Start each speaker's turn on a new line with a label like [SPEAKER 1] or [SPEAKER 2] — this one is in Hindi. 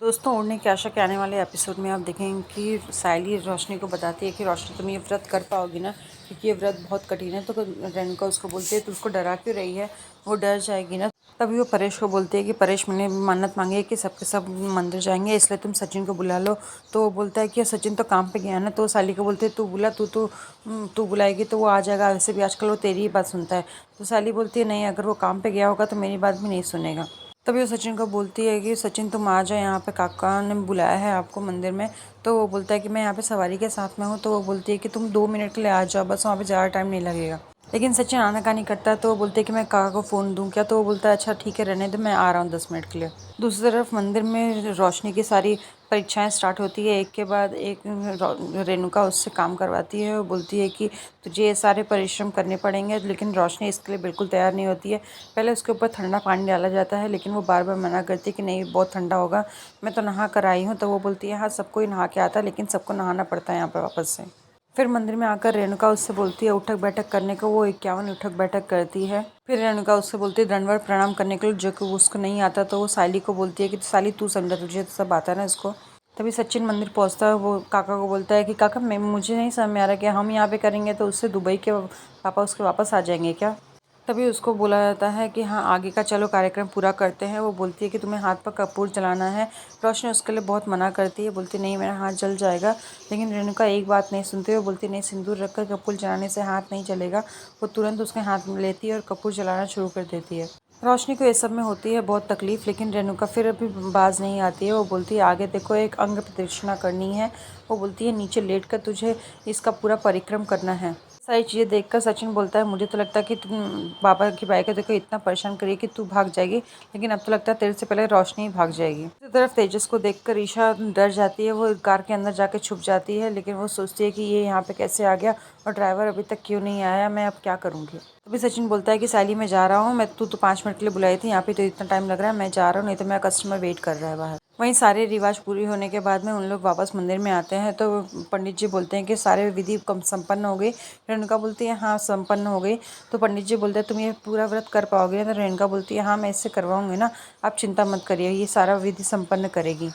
[SPEAKER 1] दोस्तों, उड़ने की आशा के आने वाले एपिसोड में आप देखेंगे कि सायली रोशनी को बताती है कि रोशनी तुम ये व्रत कर पाओगी ना, क्योंकि ये व्रत बहुत कठिन है। तो रेणुका उसको बोलती है तो उसको डरा क्यों रही है, वो डर जाएगी ना। तभी वो परेश को बोलती है कि परेश, मैंने मन्नत मांगी है कि सबके सब मंदिर जाएंगे, इसलिए तुम सचिन को बुला लो। तो वो बोलता है कि सचिन तो काम पे गया ना। तो सायली को बोलते है तू बुला, तू बुलाएगी तो वो आ जाएगा। वैसे भी आजकल वो तेरी ही बात सुनता है। तो सायली बोलती है नहीं, अगर वो काम पे गया होगा तो मेरी बात भी नहीं सुनेगा। तभी वो सचिन को बोलती है कि सचिन तुम आ जाओ, यहाँ पे काका ने बुलाया है आपको मंदिर में। तो वो बोलता है कि मैं यहाँ पे सवारी के साथ में हूँ। तो वो बोलती है कि तुम 2 मिनट के लिए आ जाओ, बस वहाँ पे ज़्यादा टाइम नहीं लगेगा। लेकिन सचिन आनाकानी करता है। तो वो बोलते है कि मैं काका को फ़ोन दूँ क्या। तो वो बोलता है अच्छा ठीक है, रहने दो, मैं आ रहा हूँ 10 मिनट के लिए। दूसरी तरफ मंदिर में रोशनी की सारी परीक्षाएं स्टार्ट होती है, एक के बाद एक। रेणुका उससे काम करवाती है। वो बोलती है कि तुझे ये सारे परिश्रम करने पड़ेंगे, लेकिन रोशनी इसके लिए बिल्कुल तैयार नहीं होती है। पहले उसके ऊपर ठंडा पानी डाला जाता है, लेकिन वो बार बार मना करती है कि नहीं बहुत ठंडा होगा, मैं तो नहा कर आई हूँ। तो वो बोलती है हाँ, सबको ही नहा के आता है, लेकिन सबको नहाना पड़ता है यहाँ पर वापस से। फिर मंदिर में आकर रेणुका उससे बोलती है उठक बैठक करने को। वो 51 उठक बैठक करती है। फिर रेणुका उससे बोलती है दंडवत प्रणाम करने के लिए, जो कि उसको नहीं आता। तो वो सायली को बोलती है कि सायली तू समझा, तुझे तो सब आता है ना इसको। तभी सचिन मंदिर पहुंचता है। वो काका को बोलता है कि काका, मैं मुझे नहीं समझ में आ रहा कि हम यहाँ पे करेंगे तो उससे दुबई के पापा उसके वापस आ जाएंगे क्या। तभी उसको बोला जाता है कि हाँ, आगे का चलो कार्यक्रम पूरा करते हैं। वो बोलती है कि तुम्हें हाथ पर कपूर जलाना है। रोशनी उसके लिए बहुत मना करती है, बोलती नहीं मेरा हाथ जल जाएगा। लेकिन रेणुका एक बात नहीं सुनती है। वो बोलती नहीं, सिंदूर रखकर कपूर जलाने से हाथ नहीं जलेगा। वो तुरंत उसके हाथ में लेती है और कपूर जलाना शुरू कर देती है। रोशनी को इस सब में होती है बहुत तकलीफ, लेकिन रेणुका फिर अभी बाज नहीं आती है। वो बोलती है आगे देखो, एक अंग प्रदक्षिणा करनी है। वो बोलती है नीचे लेट कर तुझे इसका पूरा परिक्रम करना है। सारी चीज़ें देखकर सचिन बोलता है मुझे तो लगता है कि तुम बाबा की बाइक देखो इतना परेशान करिए कि तू भाग जाएगी, लेकिन अब तो लगता है तेरे से पहले रोशनी ही भाग जाएगी। दूसरी तरफ तेजस को देखकर ईशा डर जाती है। वो कार के अंदर जाके छुप जाती है, लेकिन वो सोचती है कि ये यहाँ पे कैसे आ गया और ड्राइवर अभी तक क्यों नहीं आया, मैं अब क्या करूँगी। तभी सचिन बोलता है कि सायली मैं जा रहा हूँ, मैं तू तो 5 मिनट के लिए बुलाई थी, यहाँ पे तो इतना टाइम लग रहा है, मैं जा रहा हूँ, नहीं तो मेरा कस्टमर वेट कर रहा है बाहर। वहीं सारे रिवाज पूरी होने के बाद में उन लोग वापस मंदिर में आते हैं। तो पंडित जी बोलते हैं कि सारे विधि कम संपन्न हो गई। रेणुका बोलती है हाँ संपन्न हो गई। तो पंडित जी बोलते हैं तुम ये पूरा व्रत कर पाओगे। तो रेणुका बोलती है हाँ, मैं इससे करवाऊंगी ना, आप चिंता मत करिए, ये सारा विधि संपन्न करेगी।